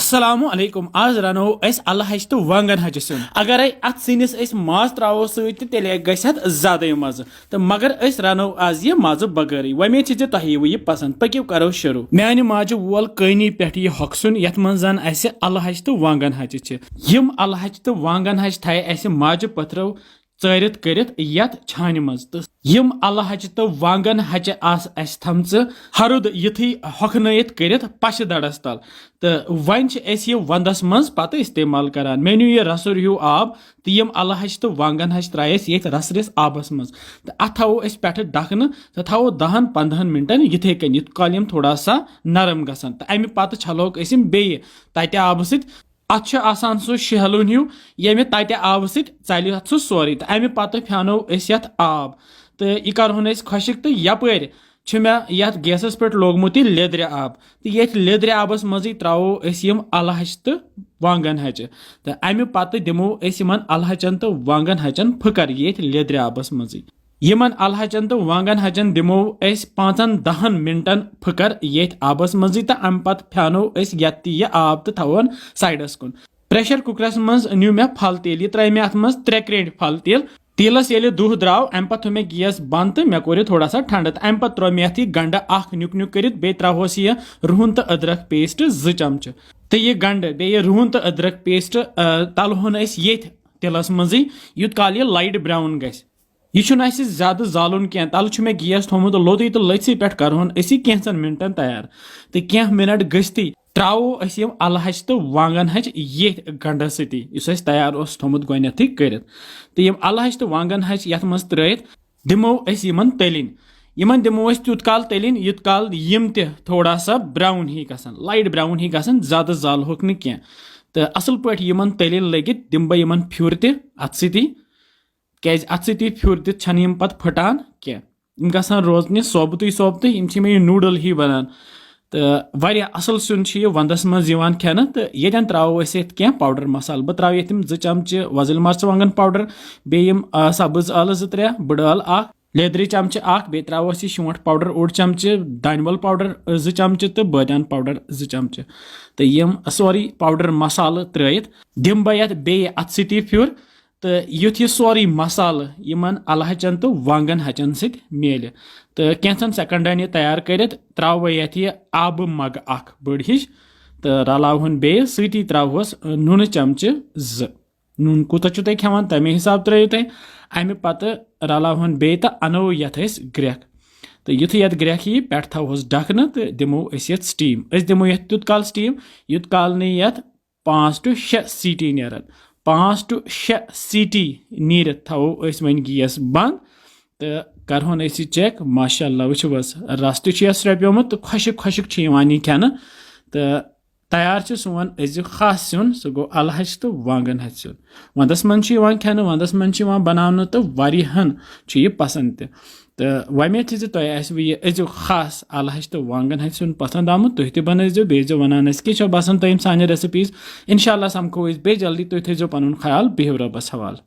अस्सलामु अलैकुम आज रनो अस अलहच तो वांगनहच सिन अगर अत सिनिस अस माज त्रो सत तेल गत ज्यादा मज तो मगर अस रनो आज यह मज बगैर वमे तुह यह पसंद पकि करो शुरू मान माज वोल कनी पे यह होख सुन यथ मज अस अलहच तो वांगनहच अलहच तो वांगनहच थाय अस माज पत्रो चरित करित यथ छान मज तो यम अलहच तो वांगन हच अस थमच हरुद युथी होखनयत करित पश दड़स तल तो वन यह वंदस मज पत इस्तेमाल करान मे नु यह रसुर हूँ आब तो यम अलहच तो वांगन हच त्रायस ये रसरिस आबस मज तो अत थो पे डखन तो थो 10-15 मिनटन ये कन युत काल यम थोड़ा सा नरम गसान तो अमि पत छलोक बे तत आब सत आसान सो शहलुन हूँ ये तत आब सल सह सोरे तो अमि पत फ्यानो यथ आब तो यह करहन खुशिक तो यपर मे यथ गैसस पे लोगमुत लेदर आब तो ये लेदर आबस मज त्रो यम अलहच तो वांगन हच तो अमि पत दिमो अलहचन तो वांगन हचन फकर ये लेदर आबस मज यमन अलहचन तो वांगन हचन दिमो 5-10 मिनटन फकर ये आबस मज तो अम पत फ्यानो ये आब तो थवन साइडस कुन प्रेशर कुकरस मज न्यू मे फल तेल यह त्रे मे अत मज 3 क्रेड फल तेल तेलस ये दुह द्राव अम पे थो मे गैस बंद तो मे कोर थोड़ा सा ठंड अम पे त्रो मे यह गंड नुक नुक कर बे त्रोस यह रुहन तो अदरक पेस्ट 2 चमच तो यह गंड बे रुहन तो अदरक पेस्ट तलहन ये तेलस मज युत काल यह लाइट ब्राउन गस यह ज्यादा जालुन क्या तल मे गैस थोमुत लोत तो लथसी पे करहन कैंसन मिनटन तैयार तो क्या मिनट गस्ती त्रो अलहच तो वांगन हच ये गंड सती तैयार थोमुत गोथ कर तो यम अलहच तो वांगन हच यथ मज त्रित दिमो तलिन दिमो तुत काल तलिन युत काल यम थोड़ा सा ब्राउन ही गसन लाइट ब्राउन ही गसन ज्यादा जाल होक न क्या तो असल पे तलिन लगित दिम बह यमन फ्युर अत सती क्या अत सती फ्युर दिन पे फटान क्या गसान रोजन सोबत मे नूडल ही बनान तो वारिया असल सुन वंदस मज खेन तो ये त्रो क्या पाउडर मसाल बह त्रा 2 चमच वजल मर्चवांगन पाउडर बे सब्ज आल 2-3 बड़ आल 1 लेदरी चमच 1 बे त्रो शोंठ पाउडर 1 चमच दानवल पाउडर 2 चमच तो बादान पाउडर 2 चमच तो यम सोरी पाउडर मसाल त्रित दिम बह बे अत सती फ्युर तो युथ यह सोरी मसाल यमन अलहचन तो वांगन हचन सत मेल तो कैंसन सेकंडन यह तैयार कर त्रो यह आब मग बड़ हिश तो रलावन बे सती त्रोस नून चमच 2 नून कूत तुम खेवान तमे हिसाब त्रो तुम अमि पत रलावन बे तो अनो यथ ग्रेख तो युथ यथ ग्रेख यी पे थोस डखन तो दिमो यथ स्टीम दिमो यथ तुत काल स्टीम युत काल ने यथ 5-6 सीटी नेरन 5-6 सीटी नीर थो वन गैस बंद तो करहन चेक माशाअल्लाह वुस रस तस रप्योमुत तो खुशिक खुशिक खेन तो तैयार सोन अजुक खास सुन सह गो अलहच तो वांगन हच सुन वंदस मन खेन वंदस मन बनान तो वारियाहन यह पसंद तो वमे तुह अजुक खास अलहच तो वांगन हच सुन पसंद आमुत तुह ते बनजो बेजो वनान क्या बसान तुम सान रेसिपीज इंशाल्लाह समखो बे जल्दी तुह थो पन ख्याल बिहव रबस हवाल।